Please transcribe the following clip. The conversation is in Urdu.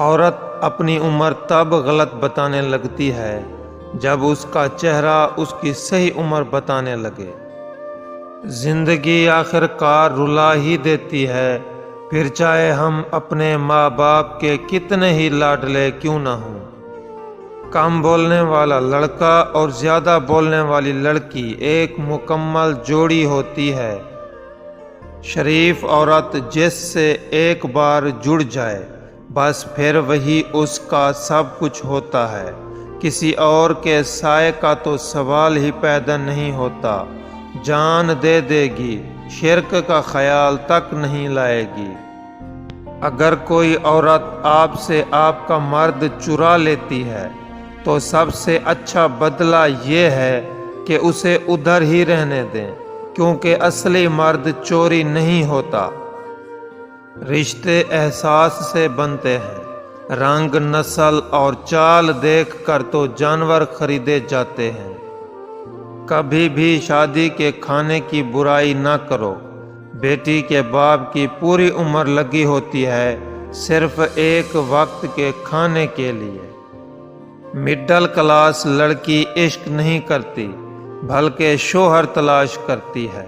عورت اپنی عمر تب غلط بتانے لگتی ہے جب اس کا چہرہ اس کی صحیح عمر بتانے لگے۔ زندگی آخر کار رلا ہی دیتی ہے، پھر چاہے ہم اپنے ماں باپ کے کتنے ہی لاڈلے کیوں نہ ہوں۔ کم بولنے والا لڑکا اور زیادہ بولنے والی لڑکی ایک مکمل جوڑی ہوتی ہے۔ شریف عورت جس سے ایک بار جڑ جائے بس پھر وہی اس کا سب کچھ ہوتا ہے، کسی اور کے سائے کا تو سوال ہی پیدا نہیں ہوتا۔ جان دے دے گی، شرک کا خیال تک نہیں لائے گی۔ اگر کوئی عورت آپ سے آپ کا مرد چرا لیتی ہے تو سب سے اچھا بدلہ یہ ہے کہ اسے ادھر ہی رہنے دیں، کیونکہ اصلی مرد چوری نہیں ہوتا۔ رشتے احساس سے بنتے ہیں، رنگ، نسل اور چال دیکھ کر تو جانور خریدے جاتے ہیں۔ کبھی بھی شادی کے کھانے کی برائی نہ کرو۔ بیٹی کے باپ کی پوری عمر لگی ہوتی ہے صرف ایک وقت کے کھانے کے لیے۔ مڈل کلاس لڑکی عشق نہیں کرتی بلکہ شوہر تلاش کرتی ہے۔